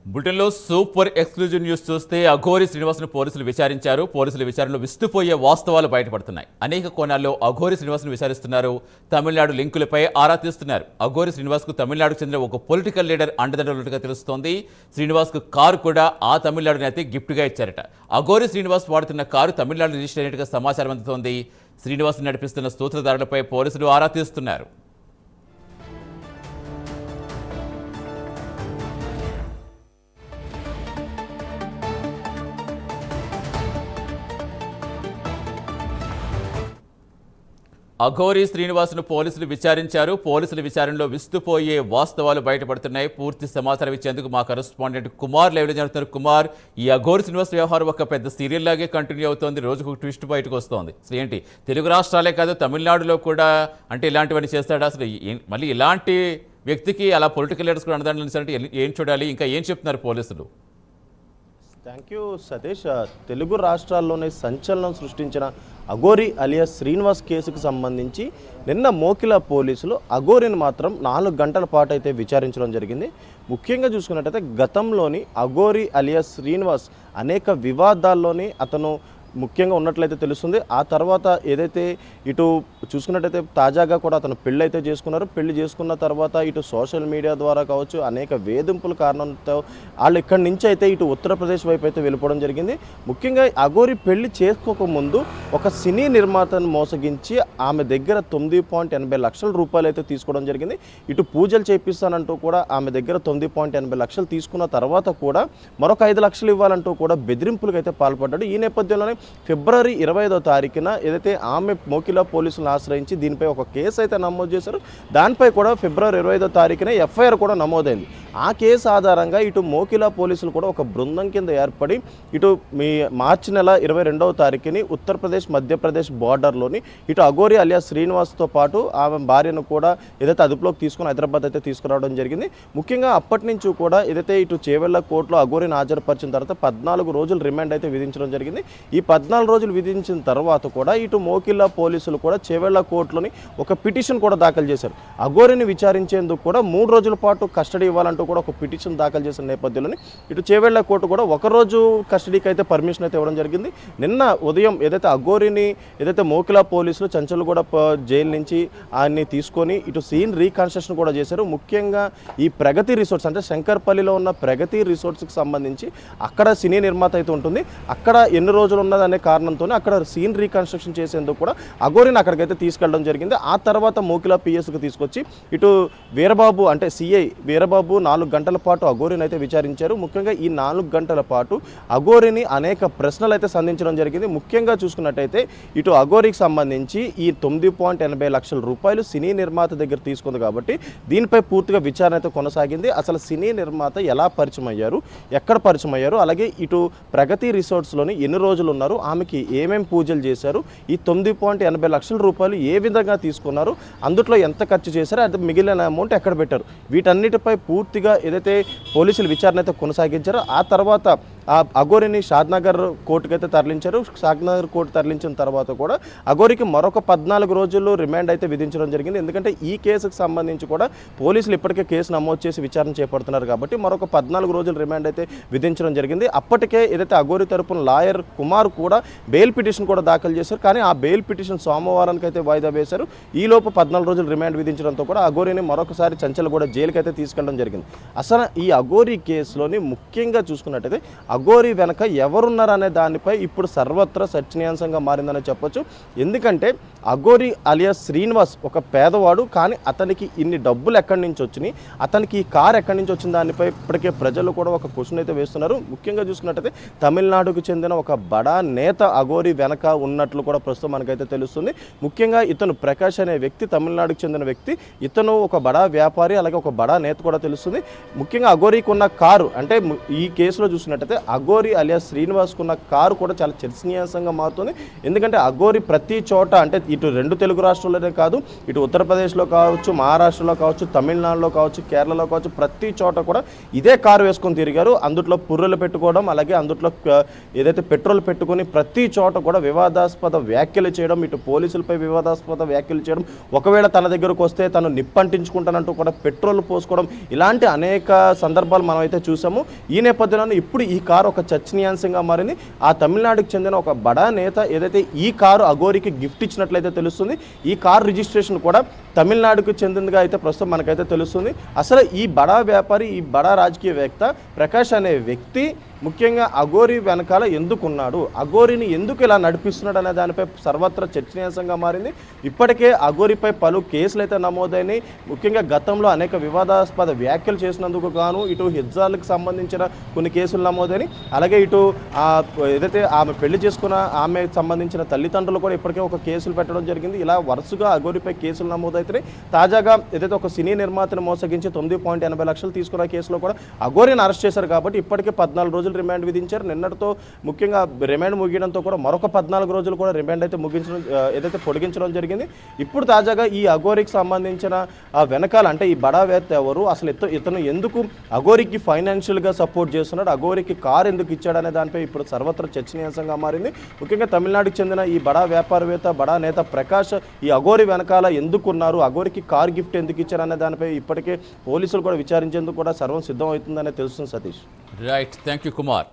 బ్రిటన్లో super exclusive news చూస్తే అఘోరి శ్రీనివాస్ను పోలీసులు విచారించారు. పోలీసుల విచారణలో విస్తుపోయే వాస్తవాలు బయటపడుతున్నాయి. అనేక కోణాల్లో అఘోరి శ్రీనివాస్ను విచారిస్తున్నారు. తమిళనాడు లింకులపై ఆరా తీస్తున్నారు. అఘోరి శ్రీనివాస్కు తమిళనాడుకు చెందిన ఒక పొలిటికల్ లీడర్ అండదండలుగా తెలుస్తోంది. శ్రీనివాస్కు కారు కూడా ఆ తమిళనాడు నేత గిఫ్ట్గా ఇచ్చారట. అఘోరి శ్రీనివాస్ వాడుతున్న కారు తమిళనాడు రిజిస్టర్ అయినట్టుగా సమాచారం అందుతోంది. శ్రీనివాస్ నడిపిస్తున్న సూత్రధారులపై పోలీసులు ఆరా తీస్తున్నారు. అఘోరి శ్రీనివాస్ను పోలీసులు విచారించారు. పోలీసుల విచారణలో విస్తుపోయే వాస్తవాలు బయటపడుతున్నాయి. పూర్తి సమాచారం ఇచ్చేందుకు మా కరెస్పాండెంట్ కుమార్ లైవ్లో జరుగుతున్నారు. కుమార్, ఈ అఘోరి శ్రీనివాస్ వ్యవహారం ఒక పెద్ద సీరియల్ లాగే కంటిన్యూ అవుతోంది. రోజుకు ట్విస్ట్ బయటకు వస్తోంది. అసలు ఏంటి, తెలుగు రాష్ట్రాలే కాదు తమిళనాడులో కూడా అంటే ఇలాంటివన్నీ చేస్తాడా? అసలు మళ్ళీ ఇలాంటి వ్యక్తికి అలా పొలిటికల్ లీడర్స్ కూడా అండదండలు ఏం చూడాలి? ఇంకా ఏం చెప్తున్నారు పోలీసులు? Thank you Satish. తెలుగు రాష్ట్రాల్లోనే సంచలనం సృష్టించిన అఘోరి అలియాస్ శ్రీనివాస్ కేసుకు సంబంధించి నిన్న మోకిలా పోలీసులు అఘోరిని మాత్రం 4 గంటల పాటు అయితే విచారించడం జరిగింది. ముఖ్యంగా చూసుకున్నట్టయితే గతంలోని అఘోరి అలియాస్ శ్రీనివాస్ అనేక వివాదాల్లోని అతను ముఖ్యంగా ఉన్నట్లయితే తెలుస్తుంది. ఆ తర్వాత ఏదైతే ఇటు చూసుకున్నట్టయితే తాజాగా కూడా అతను పెళ్ళి అయితే చేసుకున్నారు. పెళ్లి చేసుకున్న తర్వాత ఇటు సోషల్ మీడియా ద్వారా కావచ్చు అనేక వేధింపుల కారణంతో వాళ్ళు ఇక్కడి నుంచి అయితే ఇటు ఉత్తరప్రదేశ్ వైపు అయితే వెళ్ళిపోవడం జరిగింది. ముఖ్యంగా అఘోరి పెళ్లి చేసుకోకముందు ఒక సినీ నిర్మాతను మోసగించి ఆమె దగ్గర 9.80 లక్షల రూపాయలు అయితే తీసుకోవడం జరిగింది. ఇటు పూజలు చేపిస్తానంటూ కూడా ఆమె దగ్గర 9.80 లక్షలు తీసుకున్న తర్వాత కూడా మరొక 5 లక్షలు ఇవ్వాలంటూ కూడా బెదిరింపులకు అయితే పాల్పడ్డాడు. ఈ నేపథ్యంలోనే ఫిబ్రవరి 25వ తారీఖున ఏదైతే ఆమె మోకిలా పోలీసులను ఆశ్రయించి దీనిపై ఒక కేసు అయితే నమోదు చేశారు. దానిపై కూడా ఫిబ్రవరి 25వ తారీఖున ఎఫ్ఐఆర్ కూడా నమోదైంది. ఆ కేసు ఆధారంగా ఇటు మోకిలా పోలీసులు కూడా ఒక బృందం కింద ఏర్పడి ఇటు మార్చి నెల 22వ తారీఖుని ఉత్తరప్రదేశ్ మధ్యప్రదేశ్ బార్డర్లోని ఇటు అఘోరి అలియాస్ శ్రీనివాస్తో పాటు ఆమె భార్యను కూడా ఏదైతే అదుపులోకి తీసుకుని హైదరాబాద్ అయితే తీసుకురావడం జరిగింది. ముఖ్యంగా అప్పటి నుంచి కూడా ఏదైతే ఇటు చేవెళ్ల కోర్టులో అఘోరిని హాజరుపరిచిన తర్వాత 14 రోజులు రిమాండ్ అయితే విధించడం జరిగింది. ఈ 14 రోజులు విధించిన తర్వాత కూడా ఇటు మోకిలా పోలీసులు కూడా చేవెళ్ల కోర్టులోని ఒక పిటిషన్ కూడా దాఖలు చేశారు. అఘోరిని విచారించేందుకు కూడా 3 రోజుల పాటు కస్టడీ ఇవ్వాలంటూ కూడా ఒక పిటిషన్ దాఖలు చేసిన నేపథ్యంలోని ఇటు చేవెళ్ల కోర్టు కూడా ఒకరోజు కస్టడీకి అయితే పర్మిషన్ అయితే ఇవ్వడం జరిగింది. నిన్న ఉదయం ఏదైతే అఘోరిని ఏదైతే మోకిలా పోలీసులు చంచల్గూడ జైలు నుంచి ఆయన్ని తీసుకొని ఇటు సీన్ రీకన్స్ట్రక్షన్ కూడా చేశారు. ముఖ్యంగా ఈ ప్రగతి రిసార్ట్స్ అంటే శంకర్పల్లిలో ఉన్న ప్రగతి రిసార్ట్స్కి సంబంధించి అక్కడ సినీ నిర్మాత అయితే ఉంటుంది. అక్కడ ఎన్ని రోజులు ఉన్నదనే కారణంతోనే అక్కడ సీన్ రీకన్స్ట్రక్షన్ చేసేందుకు కూడా అఘోరిని అక్కడికైతే తీసుకెళ్ళడం జరిగింది. ఆ తర్వాత మోకిలా పిఎస్కి తీసుకొచ్చి ఇటు వీరబాబు అంటే సిఐ వీరబాబు 4 గంటల పాటు అఘోరిని అయితే విచారించారు. ముఖ్యంగా ఈ 4 గంటల పాటు అఘోరిని అనేక ప్రశ్నలు అయితే సంధించడం జరిగింది. ముఖ్యంగా చూసుకున్నట్టయితే ఇటు అఘోరికి సంబంధించి ఈ 9.80 లక్షల రూపాయలు సినీ నిర్మాత దగ్గర తీసుకుంది కాబట్టి దీనిపై పూర్తిగా విచారణ అయితే కొనసాగింది. అసలు సినీ నిర్మాత ఎలా పరిచయం అయ్యారు, ఎక్కడ పరిచయం అయ్యారు, అలాగే ఇటు ప్రగతి రిసార్ట్స్లోని ఎన్ని రోజులు ఉన్నారు, ఆమెకి ఏమేం పూజలు చేశారు, ఈ 9.80 లక్షల రూపాయలు ఏ విధంగా తీసుకున్నారు, అందుట్లో ఎంత ఖర్చు చేశారు, అది మిగిలిన అమౌంట్ ఎక్కడ పెట్టారు, వీటన్నిటిపై పూర్తిగా ఏదైతే పోలీసులు విచారణ అయితే కొనసాగించారో ఆ తర్వాత ఆ అఘోరిని షాద్నగర్ కోర్టుకు అయితే తరలించారు. షాద్నగర్ కోర్టు తరలించిన తర్వాత కూడా అఘోరికి మరొక 14 రోజులు రిమాండ్ అయితే విధించడం జరిగింది. ఎందుకంటే ఈ కేసుకు సంబంధించి కూడా పోలీసులు ఇప్పటికే కేసు నమోదు చేసి విచారణ చేపడుతున్నారు కాబట్టి మరొక 14 రోజులు రిమాండ్ అయితే విధించడం జరిగింది. అప్పటికే ఏదైతే అఘోరి తరపున లాయర్ కుమార్ కూడా బెయిల్ పిటిషన్ కూడా దాఖలు చేశారు. కానీ ఆ బెయిల్ పిటిషన్ సోమవారానికి అయితే వాయిదా వేశారు. ఈలోపు 14 రోజులు రిమాండ్ విధించడంతో కూడా అఘోరిని మరొకసారి చంచల్గూడ జైలుకి అయితే తీసుకెళ్ళడం జరిగింది. అసలు ఈ అఘోరి కేసులోని ముఖ్యంగా చూసుకున్నట్టయితే అఘోరి వెనక ఎవరున్నారనే దానిపై ఇప్పుడు సర్వత్రా చర్చనీయాంశంగా మారిందని చెప్పొచ్చు. ఎందుకంటే అఘోరి అలియాస్ శ్రీనివాస్ ఒక పేదవాడు, కానీ అతనికి ఇన్ని డబ్బులు ఎక్కడి నుంచి వచ్చినాయి, అతనికి ఈ కార్ ఎక్కడి నుంచి వచ్చిన దానిపై ఇప్పటికే ప్రజలు కూడా ఒక క్వశ్చన్ అయితే వేస్తున్నారు. ముఖ్యంగా చూసుకున్నట్టయితే తమిళనాడుకు చెందిన ఒక బడా నేత అఘోరి వెనక ఉన్నట్లు కూడా ప్రస్తుతం మనకైతే తెలుస్తుంది. ముఖ్యంగా ఇతను ప్రకాష్ అనే వ్యక్తి తమిళనాడుకు చెందిన వ్యక్తి, ఇతను ఒక బడా వ్యాపారి, అలాగే ఒక బడా నేత కూడా తెలుస్తుంది. ముఖ్యంగా అఘోరికి ఉన్న కారు అంటే ఈ కేసులో చూసినట్టయితే అఘోరి అలియాస్ శ్రీనివాస్కున్న కారు కూడా చాలా చర్చనీయాంశంగా మారుతుంది. ఎందుకంటే అఘోరి ప్రతి చోట అంటే ఇటు 2 తెలుగు రాష్ట్రాల్లోనే కాదు, ఇటు ఉత్తరప్రదేశ్లో కావచ్చు, మహారాష్ట్రలో కావచ్చు, తమిళనాడులో కావచ్చు, కేరళలో కావచ్చు, ప్రతి చోట కూడా ఇదే కారు వేసుకొని తిరిగారు. అందుట్లో పుర్రెలు పెట్టుకోవడం, అలాగే అందుట్లో ఏదైతే పెట్రోల్ పెట్టుకొని ప్రతి చోట కూడా వివాదాస్పద వ్యాఖ్యలు చేయడం, ఇటు పోలీసులపై వివాదాస్పద వ్యాఖ్యలు చేయడం, ఒకవేళ తన దగ్గరకు వస్తే తను నిప్పంటించుకుంటానంటూ కూడా పెట్రోల్ పోసుకోవడం, ఇలాంటి అనేక సందర్భాలు మనం అయితే చూసాము. ఈ నేపథ్యంలో ఇప్పుడు ఈ కారు ఒక చర్చనీయాంశంగా మారింది. ఆ తమిళనాడుకు చెందిన ఒక బడా నేత ఏదైతే ఈ కారు అఘోరికి గిఫ్ట్ ఇచ్చినట్లయితే తెలుస్తుంది. ఈ కారు రిజిస్ట్రేషన్ కూడా తమిళనాడుకు చెందినదిగా అయితే ప్రస్తుతం మనకైతే తెలుస్తుంది. అసలు ఈ బడా వ్యాపారి, ఈ బడా రాజకీయవేత్త ప్రకాష్ అనే వ్యక్తి ముఖ్యంగా అఘోరి వెనకాల ఎందుకున్నాడు, అఘోరిని ఎందుకు ఇలా నడిపిస్తున్నాడు అనే దానిపై సర్వత్రా చర్చనీయాంశంగా మారింది. ఇప్పటికే అఘోరిపై పలు కేసులు అయితే నమోదైనాయి. ముఖ్యంగా గతంలో అనేక వివాదాస్పద వ్యాఖ్యలు చేసినందుకు గాను ఇటు హిజ్జాలకు సంబంధించిన కొన్ని కేసులు నమోదైనాయి. అలాగే ఇటు ఏదైతే ఆమె పెళ్లి చేసుకున్న ఆమెకు సంబంధించిన తల్లిదండ్రులు కూడా ఇప్పటికే ఒక కేసులు పెట్టడం జరిగింది. ఇలా వరుసగా అఘోరిపై కేసులు నమోదవుతున్నాయి. తాజాగా ఏదైతే ఒక సినీ నిర్మాతను మోసగించి 9.80 లక్షలు తీసుకున్న కేసులో కూడా అఘోరిని అరెస్ట్ చేశారు. కాబట్టి ఇప్పటికే 14 రోజులు రిమాండ్ విధించారు. నిన్నటితో ముఖ్యంగా రిమాండ్ ముగియడంతో కూడా మరొక 14 రోజులు కూడా రిమాండ్ అయితే ఏదైతే పొడిగించడం జరిగింది. ఇప్పుడు తాజాగా ఈ అఘోరికి సంబంధించిన వెనకాల అంటే ఈ బడావేత్త ఎవరు, అసలు ఇతను ఎందుకు అఘోరికి ఫైనాన్షియల్గా సపోర్ట్ చేస్తున్నాడు, అఘోరికి కారు ఎందుకు ఇచ్చాడనే దానిపై ఇప్పుడు సర్వత్రా చర్చనీయాంశంగా మారింది. ముఖ్యంగా తమిళనాడుకు చెందిన ఈ బడా వ్యాపారవేత్త, బడా నేత ప్రకాష్ ఈ అఘోరి వెనకాల ఎందుకున్నారు, అఘోరికి కార్ గిఫ్ట్ ఎందుకు ఇచ్చారనే దానిపై ఇప్పటికే పోలీసులు కూడా విచారించేందుకు కూడా సర్వం సిద్ధం అవుతుందనే తెలుస్తుంది. Satish. Right, thank you Kumar.